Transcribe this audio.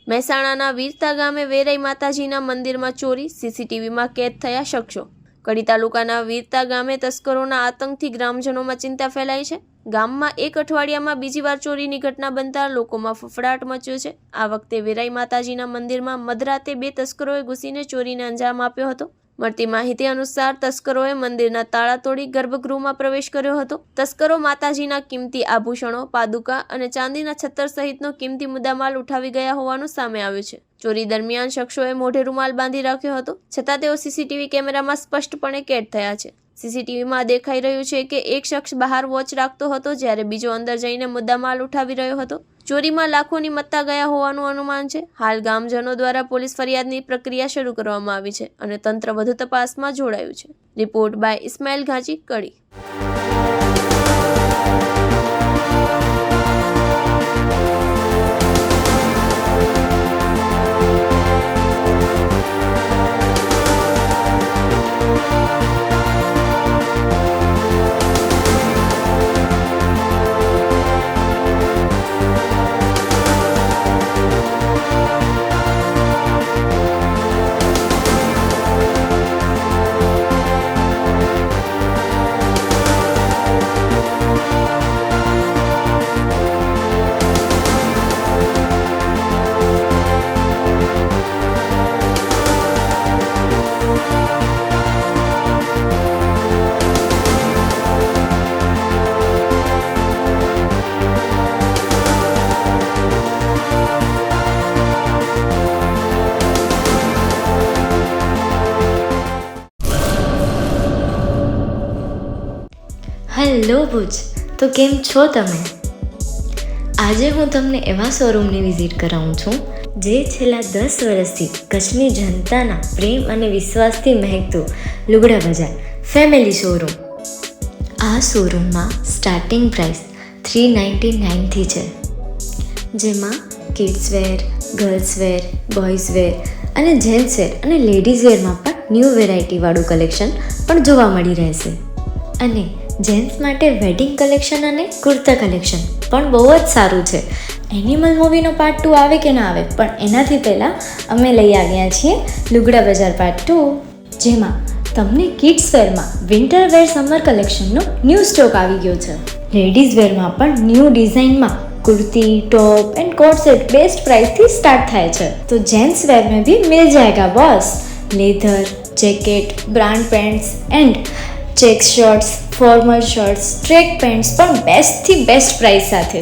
મહેસાણાના વીરતા ગામે વેરાઈ માતાજીના મંદિરમાં ચોરી, સીસીટીવીમાં કેદ થયા શખ્સો। કડી તાલુકાના વીરતા ગામે તસ્કરોના આતંકથી ગ્રામજનોમાં ચિંતા ફેલાઈ છે। ગામમાં એક અઠવાડિયામાં બીજી વાર ચોરીની ઘટના બનતા લોકોમાં ફફડાટ મચ્યો છે। આ વખતે વેરાઈ માતાજીના મંદિરમાં મધરાતે 2 તસ્કરોએ ઘૂસીને ચોરીને અંજામ આપ્યો હતો। મળતી માહિતી અનુસાર તસ્કરોએ મંદિરના તાળા તોડી ગર્ભગૃહમાં પ્રવેશ કર્યો હતો। તસ્કરો માતાજીના કિંમતી આભૂષણો, પાદુકા અને ચાંદીના છત્તર સહિતનો કિંમતી મુદ્દામાલ ઉઠાવી ગયા હોવાનું સામે આવ્યું છે। ચોરી દરમિયાન શખ્સોએ મોઢે રૂમાલ બાંધી રાખ્યો હતો, છતાં તેઓ સીસીટીવી કેમેરામાં સ્પષ્ટપણે કેદ થયા છે। સીસીટીવીમાં દેખાઈ રહ્યું છે કે એક શખ્સ બહાર વોચ રાખતો હતો, જ્યારે બીજો અંદર જઈને મુદ્દામાલ ઉઠાવી રહ્યો હતો। ચોરીમાં લાખોની મત્તા ગયા હોવાનું અનુમાન છે। હાલ ગામજનો દ્વારા પોલીસ ફરિયાદની પ્રક્રિયા શરૂ કરવામાં આવી છે અને તંત્ર વધુ તપાસમાં જોડાયું છે। Report by Ismail Ghanchi, Kadi. Hello Bhuj, તો કેમ છો તમે? આજે હું તમને એવા શોરૂમની વિઝિટ કરાવું છું જે છેલ્લા 10 વર્ષથી કચ્છની જનતાના પ્રેમ અને વિશ્વાસથી મહેકતું લુગડા બજાર ફેમિલી શોરૂમ। આ શોરૂમમાં સ્ટાર્ટિંગ પ્રાઇસ 399થી છે, જેમાં kids wear, girls wear, boys wear અને જેન્ટ્સ વેર અને લેડીઝ વેરમાં પણ ન્યૂ વેરાયટીવાળું કલેક્શન પણ જોવા મળી રહેશે। અને જેન્ટ્સ માટે વેડિંગ કલેક્શન અને કુર્તા કલેક્શન પણ બહુ જ સારું છે। એનિમલ મૂવીનો પાર્ટ 2 આવે કે ના આવે, પણ એનાથી પહેલાં અમે લઈ આવ્યા છીએ લુગડા બજાર પાર્ટ 2, જેમાં તમને કિડ્સ વેરમાં વિન્ટર વેર સમર કલેક્શનનો ન્યૂ સ્ટોક આવી ગયો છે। લેડીઝ વેરમાં પણ ન્યૂ ડિઝાઇનમાં kurti, top and coat set best price थी स्टार्ट थाय छे। तो जेंट्स वेर में भी मिल जाएगा boss. Leather, jacket, brand pants and check shirts, formal shirts, track pants पर बेस्ट थी बेस्ट प्राइस साथे।